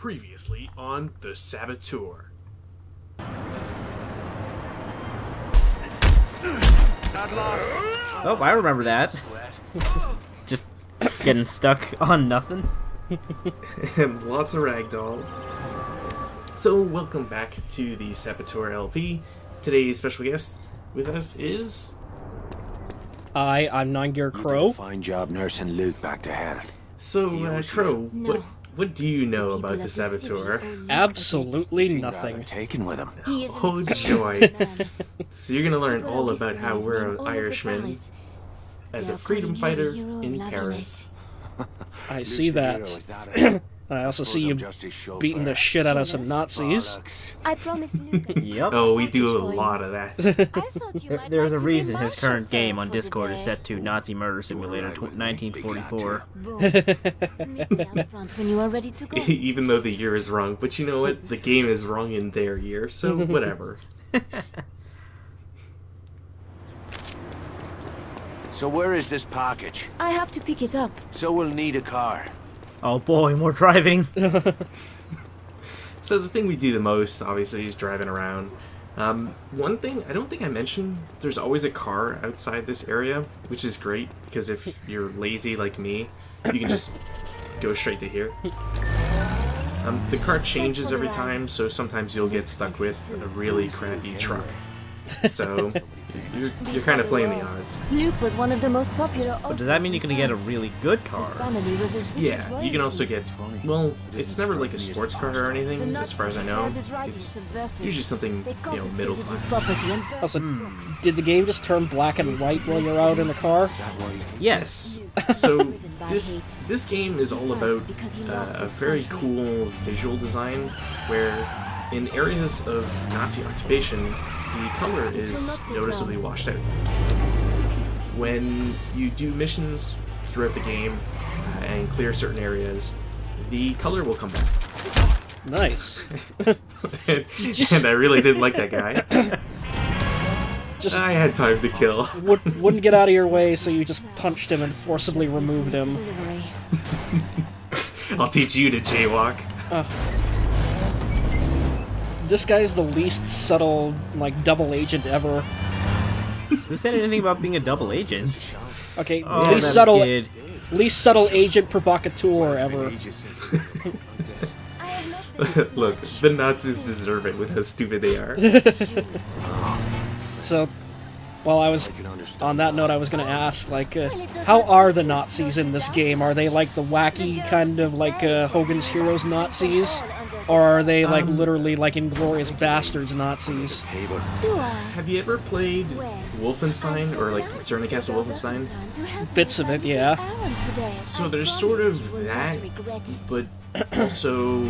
Previously on The Saboteur. Oh, I remember that. Just getting stuck on nothing. And lots of ragdolls. So, welcome back to the Saboteur LP. Today's special guest with us is... I'm Nine-Gear Crow. Fine job nursing Luke back to health. So, Crow, what do you know about the Saboteur? Absolutely nothing. Taken with him. Oh, joy. So you're gonna learn all about how we're an Irishman as a freedom fighter in Paris. I see that. I also see you beating the shit out of some Nazis. I promise. Yep. Oh, we do a lot of that. There's a reason his current game on Discord is set to Nazi Murder Simulator 1944. When you are ready to go. Even though the year is wrong, but you know what? The game is wrong in their year, so whatever. So where is this package? I have to pick it up. So we'll need a car. Oh boy, more driving. So the thing we do the most, obviously, is driving around. One thing, I don't think I mentioned, there's always a car outside this area, which is great, because if you're lazy like me, you can just go straight to here. The car changes every time, so sometimes you'll get stuck with a really crappy truck. So, you're kind of playing the odds. Luke was one of the most popular. But does that mean you can get a really good car? Yeah, you can also get, well, it's never like a sports car or anything, as far as I know. It's usually something, you know, middle class. Also, did the game just turn black and white while you're out in the car? Yes. So, this game is all about a very cool visual design, where in areas of Nazi occupation, the color is noticeably washed out. When you do missions throughout the game and clear certain areas, the color will come back. Nice. and I really didn't like that guy. I had time to kill. Wouldn't get out of your way, so you just punched him and forcibly removed him. I'll teach you to jaywalk. This guy's the least subtle, like, double agent ever. Who said anything about being a double agent? Okay, Oh, least subtle agent provocateur ever. Look, the Nazis deserve it with how stupid they are. So, while I was on that note, I was going to ask, like, how are the Nazis in this game? Are they like the wacky kind of like Hogan's Heroes Nazis? Or are they like literally like Inglourious Bastards Nazis? Have you ever played Wolfenstein or like Return to Castle Wolfenstein? Bits of it, yeah. So there's sort of that, but also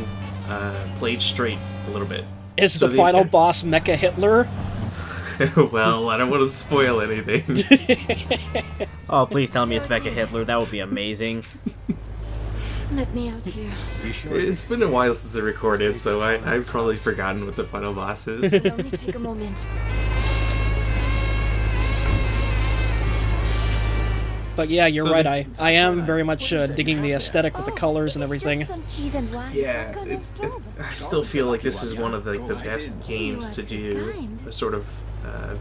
played straight a little bit. Is the final boss Mecha Hitler? Well, I don't want to spoil anything. Oh, please tell me it's Mecha Hitler. That would be amazing. Let me out here. It's been a while since I recorded, so I've probably forgotten what the final boss is. It'll only take a moment. But yeah, you're So right. I am very much digging the aesthetic with the colors and everything. Yeah, I still feel like this is one of the best games to do a sort of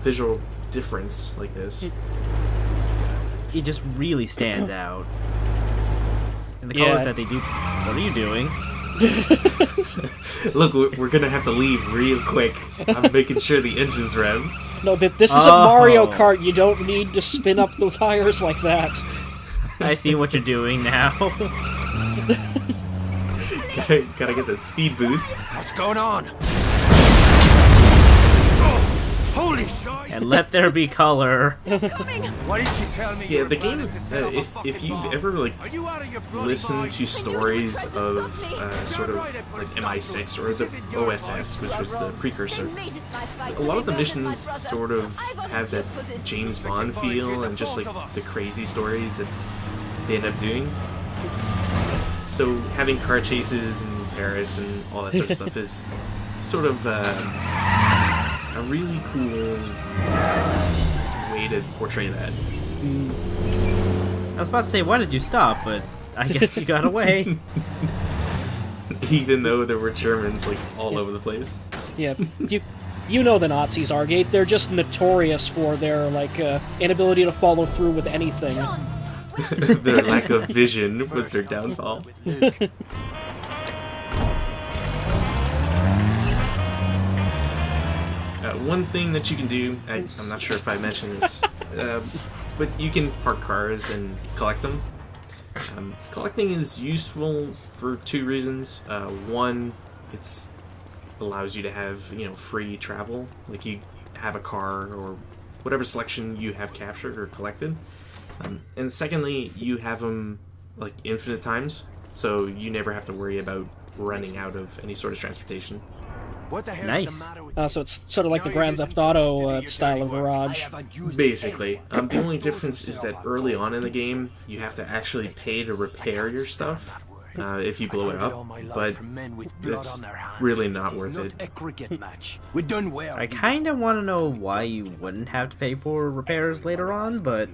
visual difference like this. It just really stands out. And the colors that they do... What are you doing? Look, we're gonna have to leave real quick. I'm making sure the engine's revved. No, this isn't Mario Kart. You don't need to spin up the tires like that. I see what you're doing now. Gotta get that speed boost. What's going on? Holy shit! And let there be color. Why did she tell me? Yeah, the game. If you've ever like listened to stories of sort of like MI6 or the OSS, which was the precursor, a lot of the missions sort of have that James Bond feel and just like the crazy stories that they end up doing. So having car chases in Paris and all that sort of stuff is sort of a really cool way to portray that. I was about to say, why did you stop? But I guess you got away. even though there were Germans like all over the place. Yeah, you know the Nazis, Argate. They're just notorious for their like inability to follow through with anything. Their lack of vision was their downfall. One thing that you can do, I'm not sure if I mentioned this, but you can park cars and collect them. Collecting is useful for two reasons. One, it allows you to have, free travel. Like you have a car or whatever selection you have captured or collected. And secondly, you have them like infinite times, so you never have to worry about running out of any sort of transportation. What the hell's Nice. the matter with So it's sort of like the Grand Theft Auto style of garage. Basically. The only difference is that early on in the game, you have to actually pay to repair your stuff if you blow it up, but it's really not worth it. We're done well. I kind of want to know why you wouldn't have to pay for repairs later on, but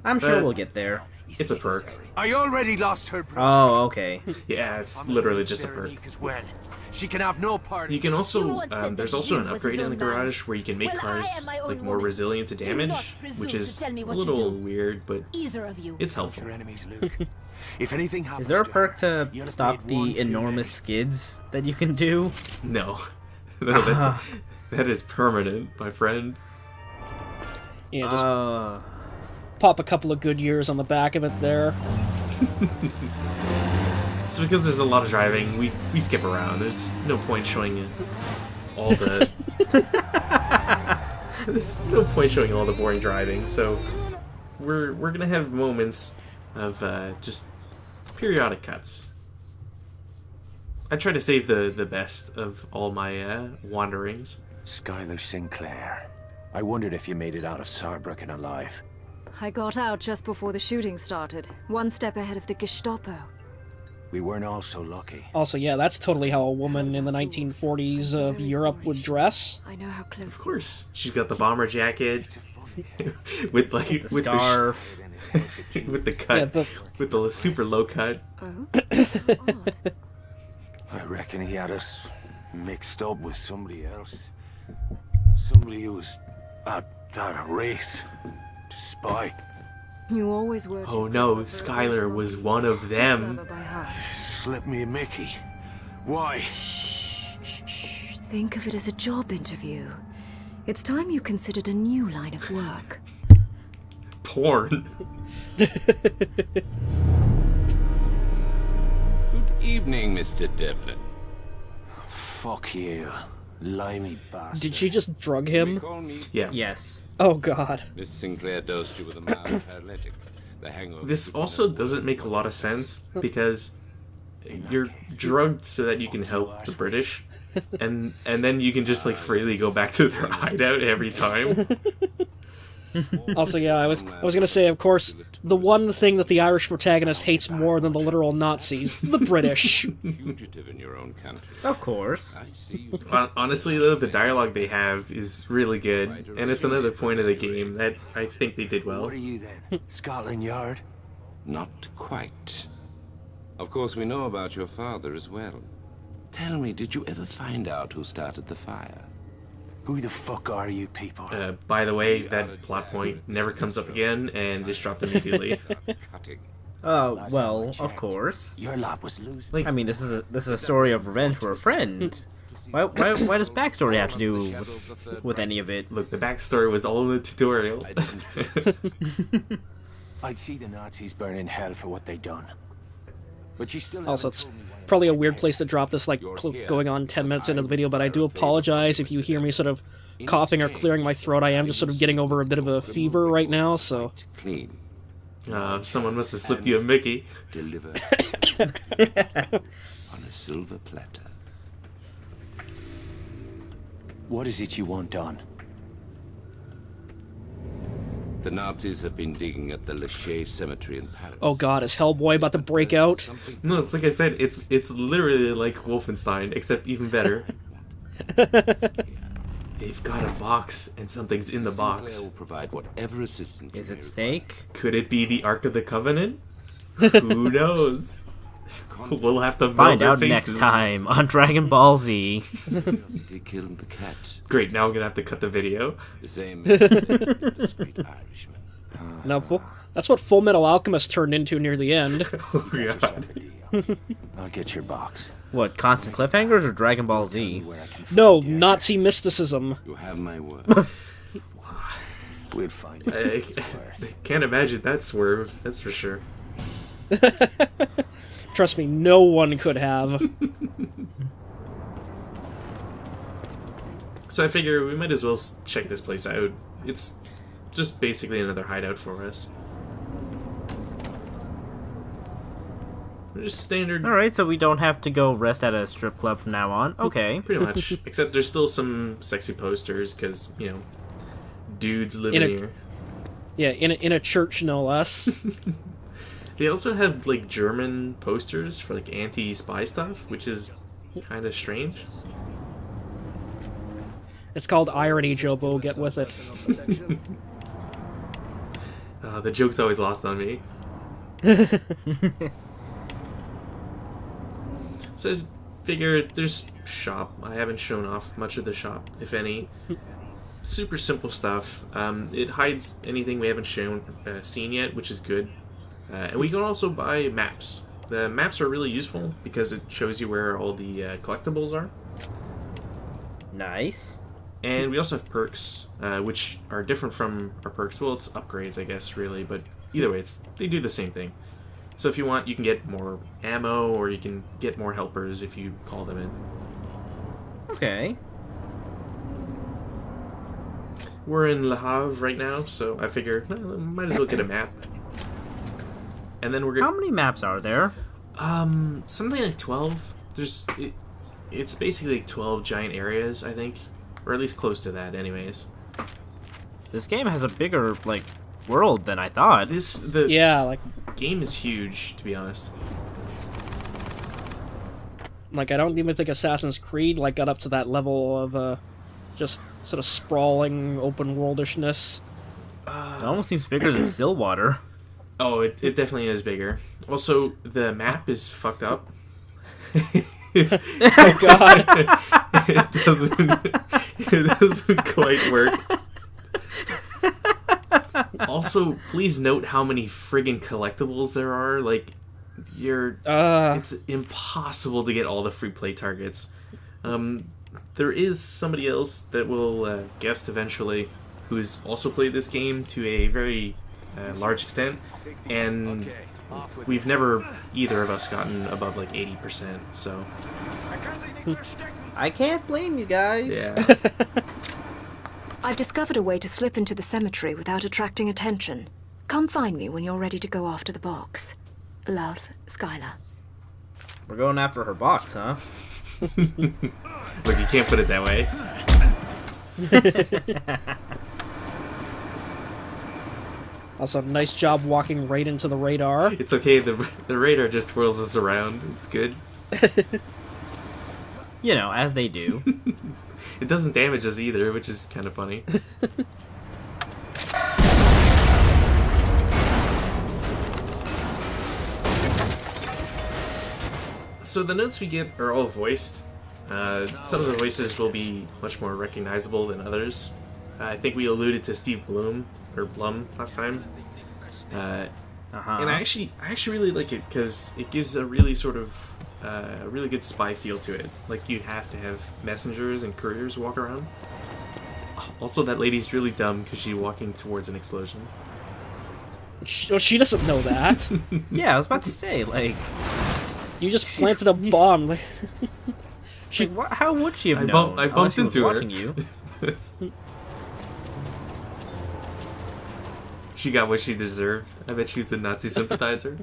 I'm sure we'll get there. It's a perk. I already lost her brother. Oh, okay. Yeah, it's literally just a perk. As well. She can have no part. You can also, there's also an upgrade in the garage where you can make cars like more resilient to damage, which is a little weird, but it's helpful. If anything happens Is there a to perk her, to you'll stop be one the too enormous skids that you can do? No. That is permanent, my friend. Yeah, just pop a couple of good years on the back of it there. It's because there's a lot of driving. We skip around. There's no point showing you all the... There's no point showing all the boring driving, so we're gonna have moments of just periodic cuts. I try to save the best of all my wanderings. Skylar Sinclair. I wondered if you made it out of Saarbrücken alive. I got out just before the shooting started, one step ahead of the Gestapo. We weren't all so lucky. Also, yeah, that's totally how a woman in the 1940s of Europe would dress. I know how close. Of course, she's got the bomber jacket with like The scarf. with the cut, with the super low cut. Oh, I reckon he had us mixed up with somebody else. Somebody who was at that race to spy. you always were. Oh no, Skylar was one of them. Slip me a Mickey. Why? Think of it as a job interview. It's time you considered a new line of work. Porn. Good evening, Mr. Devlin. Fuck you, limey bastard. Did she just drug him? Call me Yeah. Yes. Oh god. Miss Sinclair dosed you with a mild paralytic. The hangover. This also doesn't make a lot of sense because you're drugged so that you can help the British, and then you can just like freely go back to their hideout every time. Also, yeah, I was gonna say, of course, the one thing that the Irish protagonist hates more than the literal Nazis, the British. Fugitive in your own country. Of course. I see you. Honestly, though, the dialogue they have is really good, and it's another point of the game that I think they did well. What are you then? Scotland Yard? Not quite. Of course, we know about your father as well. Tell me, did you ever find out who started the fire? Who the fuck are you people? By the way, that plot point never comes up again and is dropped immediately. Cutting. Oh, well, of course. Your lot was losing. Like, I mean, this is a story of revenge for a friend. Why does backstory have to do with any of it? look, the backstory was all in the tutorial. I didn't. I'd see the Nazis burn in hell for what they done. But you still Also, haven't it's told me why probably a weird place to drop this, like, going on 10 minutes into the video, but I do apologize if you hear me sort of coughing or clearing my throat. I am just sort of getting over a bit of a fever right now, so... Clean. Someone must have slipped you a Mickey. Delivered on a silver platter. What is it you want done? The Nazis have been digging at the Lachey Cemetery in Paris. Oh god, is Hellboy about to break out? Something No, it's like I said, it's literally like Wolfenstein, except even better. They've got a box, and something's in the Sinclair box. will provide whatever assistance Is you it may steak? Could it be the Ark of the Covenant? Who knows? We'll have to Find melt our out faces. next time on Dragon Ball Z. He killed the cat. Great, now I'm gonna have to cut the video. The same discreet Irishman. No, that's what Full Metal Alchemist turned into near the end. Oh, God. I'll get your box. What, constant cliffhangers or Dragon Ball Z? Where I can No, find you. Nazi mysticism. You have my word. We'd find it. I can't imagine that swerve, that's for sure. Trust me, no one could have. So I figure we might as well check this place out. It's just basically another hideout for us. Just standard, Alright, so we don't have to go rest at a strip club from now on. Okay. pretty much. Except there's still some sexy posters, because, you know, dudes living here. Yeah, in a church, no less. They also have, like, German posters for, like, anti-spy stuff, which is kind of strange. It's called irony, Jobo. Get with it. The joke's always lost on me. So I figure there's shop. I haven't shown off much of the shop, if any. Super simple stuff. It hides anything we haven't seen yet, which is good. And we can also buy maps. The maps are really useful because it shows you where all the collectibles are. Nice. And we also have perks, which are different from our perks. Well, it's upgrades, I guess, really, but either way, they do the same thing. So if you want, you can get more ammo, or you can get more helpers if you call them in. Okay. We're in Le Havre right now, so I figure might as well get a map. And then we're How gonna many maps are there? something like 12. It's basically like 12 giant areas, I think, or at least close to that, anyways. This game has a bigger, like, world than I thought. The Yeah, like game is huge, to be honest. I don't even think Assassin's Creed got up to that level of just sort of sprawling open worldishness. It almost seems bigger than Stillwater. Oh, it definitely is bigger. Also, the map is fucked up. Oh god. it doesn't quite work. Also, please note how many friggin' collectibles there are. Like, it's impossible to get all the free play targets. There is somebody else that will guest eventually, who's also played this game to a very large extent, and we've never, either of us, gotten above like 80%, so... I can't blame you guys. Yeah. I've discovered a way to slip into the cemetery without attracting attention. Come find me when you're ready to go after the box. Love, Skylar. We're going after her box, huh? Look, you can't put it that way. Also, nice job walking right into the radar. It's okay, the radar just twirls us around. It's good. You know, as they do. It doesn't damage us either, which is kind of funny. So the notes we get are all voiced. Some of the voices will be much more recognizable than others. I think we alluded to Steve Blum last time. And I actually really like it because it gives a really sort of a really good spy feel to it. Like, you have to have messengers and couriers walk around. Also, that lady's really dumb because she's walking towards an explosion. She doesn't know that. Yeah, I was about to say, like... You just planted a bomb. How would she have known? I bumped unless she was into her. watching you? She got what she deserved. I bet she was a Nazi sympathizer.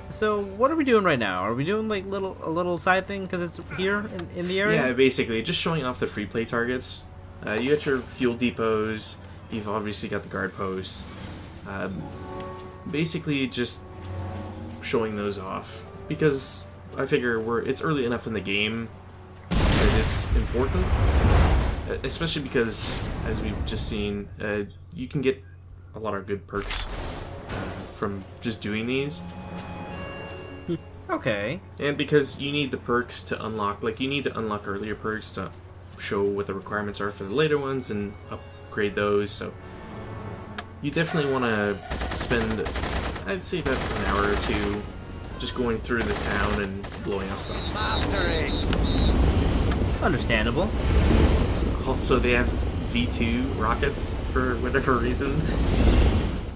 So, what are we doing right now? Are we doing like a little side thing because it's here in the area? Yeah, basically, just showing off the free play targets. You got your fuel depots. You've obviously got the guard posts. Basically, just showing those off because I figure it's early enough in the game that it's important. Especially because, as we've just seen, you can get a lot of good perks from just doing these. Okay. And because you need the perks to unlock, like you need to unlock earlier perks to show what the requirements are for the later ones and upgrade those, so you definitely want to spend, I'd say, about an hour or two just going through the town and blowing up stuff. Understandable. Also, they have V2 rockets for whatever reason.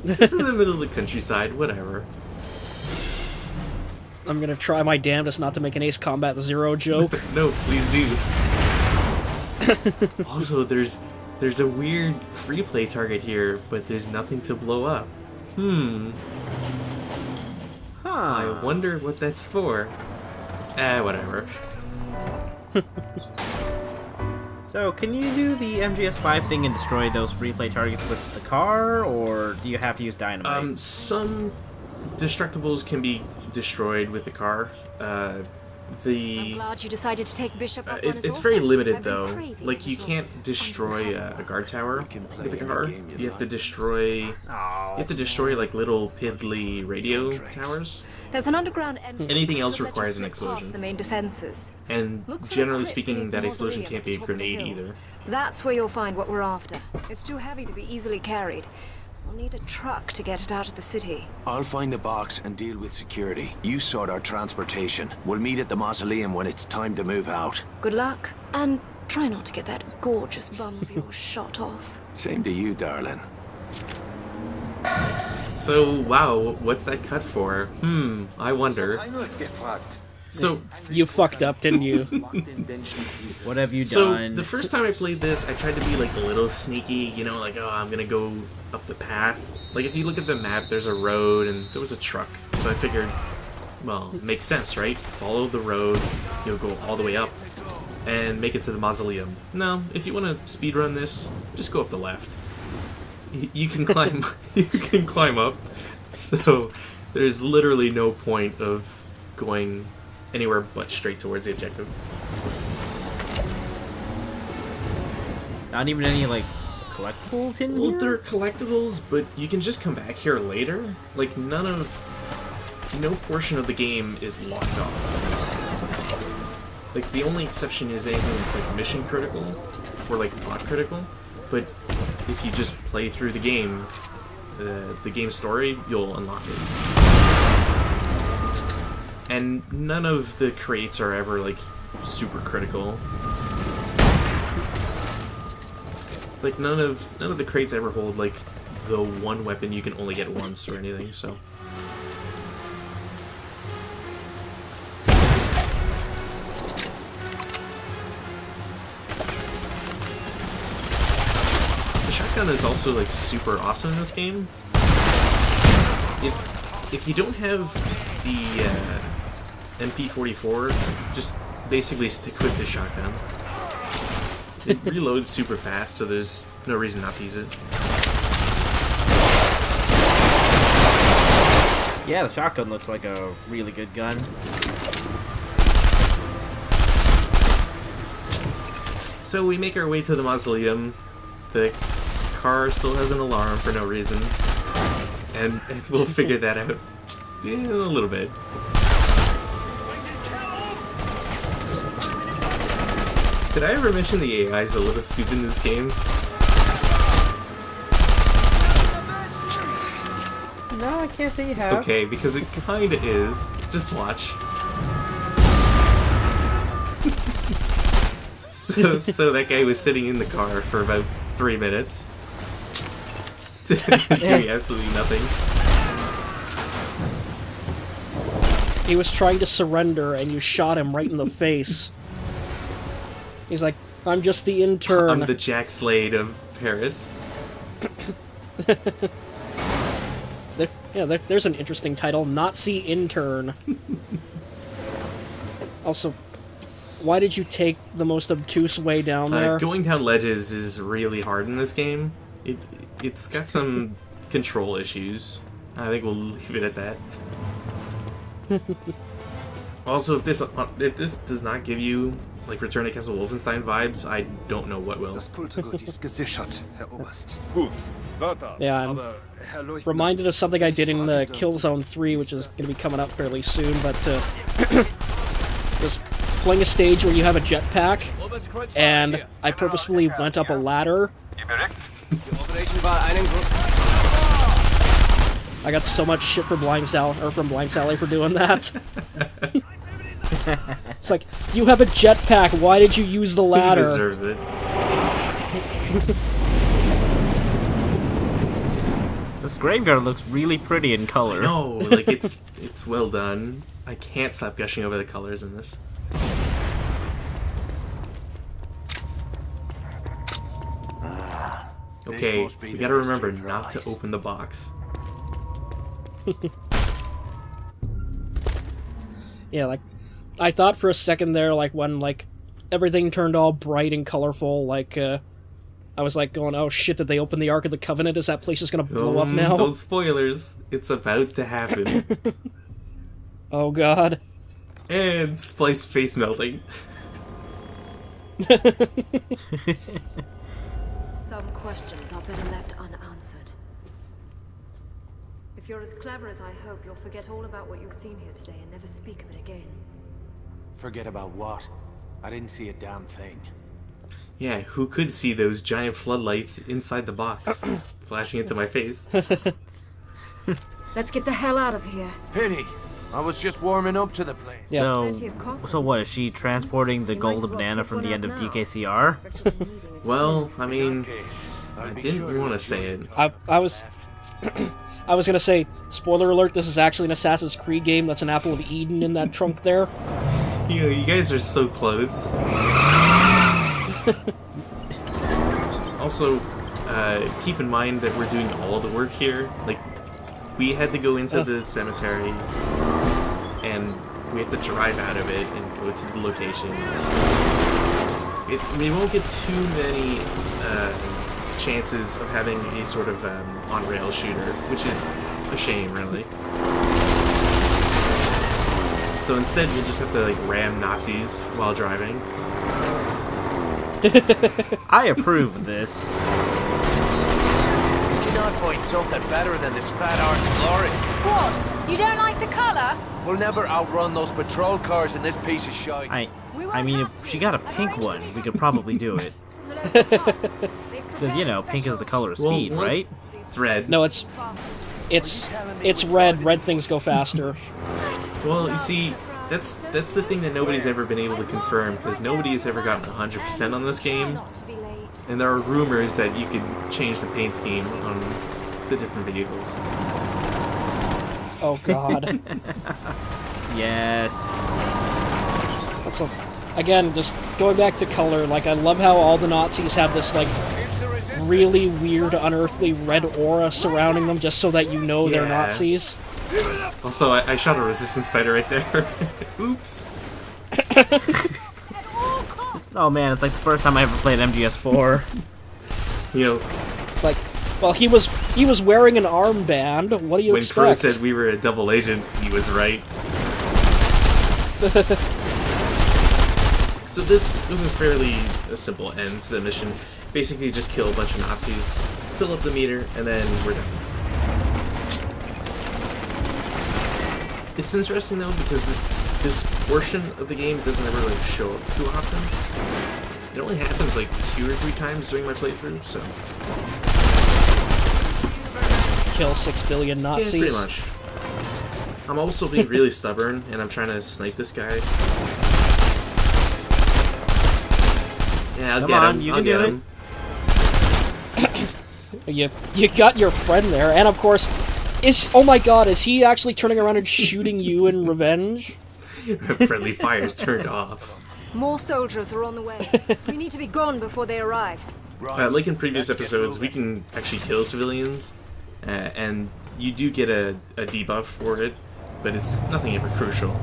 Just in the middle of the countryside, whatever. I'm gonna try my damnedest not to make an Ace Combat Zero joke. No, please do. Also, there's a weird free play target here, but there's nothing to blow up. I wonder what that's for. Whatever. So, can you do the MGS5 thing and destroy those free play targets with the car, or do you have to use dynamite? Some destructibles can be destroyed with the car. I'm glad you decided to take Bishop up on his It's offer. very limited I've been though. craving Like a you little can't destroy a guard tower with the car. You have to destroy. You have to destroy like little piddly radio towers. There's an underground entrance Anything which else should let you requires an slip past explosion. The main defenses. And Look for a generally crypt speaking, beneath that the explosion mausoleum can't be a at the top of the grenade hill. either. That's where you'll find what we're after. It's too heavy to be easily carried. We'll need a truck to get it out of the city. I'll find the box and deal with security. You sort our transportation. We'll meet at the mausoleum when it's time to move out. Good luck. And try not to get that gorgeous bum of yours shot off. Same to you, darling. So wow, what's that cut for? I wonder. So You fucked up, didn't you? What have you So done? the first time I played this, I tried to be like a little sneaky, you know, like, oh, I'm gonna go up the path. Like if you look at the map, there's a road and there was a truck. So I figured, well, it makes sense, right? Follow the road, you'll go all the way up and make it to the mausoleum. No, if you want to speedrun this, just go up the left. You can climb, you can climb up. So there's literally no point of going anywhere but straight towards the objective. Not even any, like, collectibles in Well, here? they're collectibles, but you can just come back here later. Like, no portion of the game is locked off. Like, the only exception is anything that's, like, mission critical, or, like, plot critical. But if you just play through the game story, you'll unlock it. And none of the crates are ever, like, super critical. Like, none of the crates ever hold, like, the one weapon you can only get once or anything, so. The shotgun is also, like, super awesome in this game. If you don't have the MP44, just basically stick with the shotgun. It reloads super fast, so there's no reason not to use it. Yeah, the shotgun looks like a really good gun. So we make our way to the mausoleum. The car still has an alarm for no reason. And we'll figure that out in a little bit. Did I ever mention the AI is a little stupid in this game? No, I can't say you have. Okay, because it kinda is. Just watch. So that guy was sitting in the car for about 3 minutes. Doing absolutely nothing. He was trying to surrender and you shot him right in the face. He's like, I'm just the intern. I'm the Jack Slade of Paris. There's an interesting title, Nazi Intern. Also, why did you take the most obtuse way down there? Going down ledges is really hard in this game. It's got some control issues. I think we'll leave it at that. Also, if this does not give you like Return to Castle Wolfenstein vibes, I don't know what will. Das Kulturgut ist gesichert, Herr Oberst. Gut, warte. Yeah, I'm Aber Herr Leuchtner, reminded of something I did in Killzone 3, which is going to be coming up fairly soon, but just playing a stage where you have a jetpack, and I purposefully went up a ladder. I got so much shit from Blind Sally for doing that. It's like, you have a jetpack, why did you use the ladder? He deserves it. This graveyard looks really pretty in color. No, like it's well done. I can't stop gushing over the colors in this. Okay, we gotta remember not to open the box. Yeah, like, I thought for a second there, like, when, like, everything turned all bright and colorful, like, I was, like, going, oh shit, did they open the Ark of the Covenant? Is that place just gonna blow up now? Don't spoilers. It's about to happen. Oh god. And Splice face melting. Some questions are better left unanswered. If you're as clever as I hope, you'll forget all about what you've seen here today and never speak of it again. Forget about what? I didn't see a damn thing. Yeah, who could see those giant floodlights inside the box flashing into my face? Let's get the hell out of here. Pity. I was just warming up to the place. Yeah. Plenty of coffee. So what, is she transporting the golden banana from the end of DKCR? Well, I mean, Case. I didn't want to say it. I was gonna say, spoiler alert, this is actually an Assassin's Creed game that's an Apple of Eden in that trunk there. You know, you guys are so close. Also, keep in mind that we're doing all the work here. Like, we had to go into the cemetery, and we have to drive out of it and go to the location. We won't get too many chances of having a sort of on-rail shooter, which is a shame, really. So instead, we'll just have to like ram Nazis while driving. I approve of this. Did you not find something better than this fat arse lorry? What? You don't like the color? We'll never outrun those patrol cars in this piece of shite. I mean, if she got a pink one, we could probably do it. Because, you know, pink is the color of speed, Well, right? It's red. No, it's red. Red things go faster. Well, you see, that's the thing that nobody's ever been able to confirm, because nobody has ever gotten 100% on this game. And there are rumors that you could change the paint scheme on the different vehicles. Oh god. Yes. Also, again, just going back to color, like, I love how all the Nazis have this, like, really weird, unearthly red aura surrounding them just so that you know they're Yeah. Nazis. Also, I shot a resistance fighter right there. Oops. Oh man, it's like the first time I ever played MGS4. You know, It's like, well, he was wearing an armband. What do you when Crow expect? said we were a double agent, he was right. So this is fairly a simple end to the mission. Basically, just kill a bunch of Nazis, fill up the meter, and then we're done. It's interesting though because this portion of the game doesn't ever like show up too often. It only happens like 2 or 3 times during my playthrough, so Kill 6 billion yeah, Nazis. pretty much. I'm also being really stubborn, and I'm trying to snipe this guy. Yeah, I'll Come get on, him. you I'll can get do him. You got your friend there, and of course, oh my god, is he actually turning around and shooting you in revenge? Friendly fire's turned off. More soldiers are on the way. We need to be gone before they arrive. Like in previous episodes, we can actually kill civilians, and you do get a debuff for it, but it's nothing ever crucial.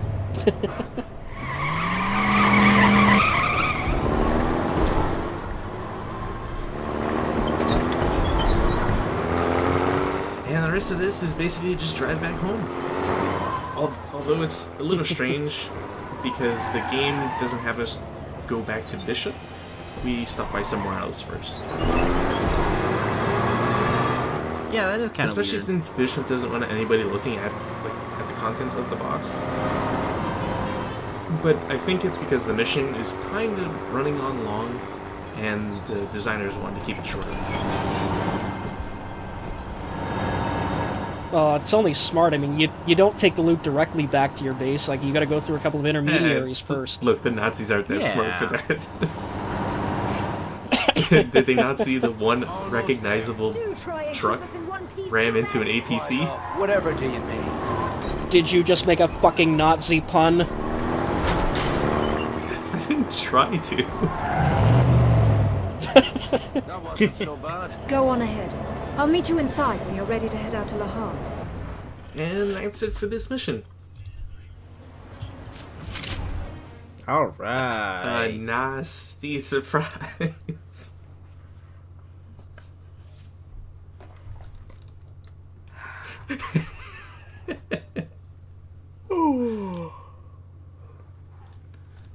And the rest of this is basically just drive back home. Although it's a little strange, because the game doesn't have us go back to Bishop, we stop by somewhere else first. Yeah, that is kind of weird. Especially since Bishop doesn't want anybody looking at the contents of the box. But I think it's because the mission is kind of running on long, and the designers wanted to keep it shorter. Well, it's only smart. I mean, you don't take the loot directly back to your base. Like, you got to go through a couple of intermediaries first. Look, the Nazis aren't that smart for Yeah. that. Did they not see the one recognizable truck ram into an APC? Whatever do you mean? Did you just make a fucking Nazi pun? I didn't try to. That wasn't so bad. Go on ahead. I'll meet you inside when you're ready to head out to Le Havre. And that's it for this mission. All A right. nasty surprise.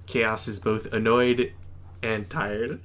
Chaos is both annoyed and tired.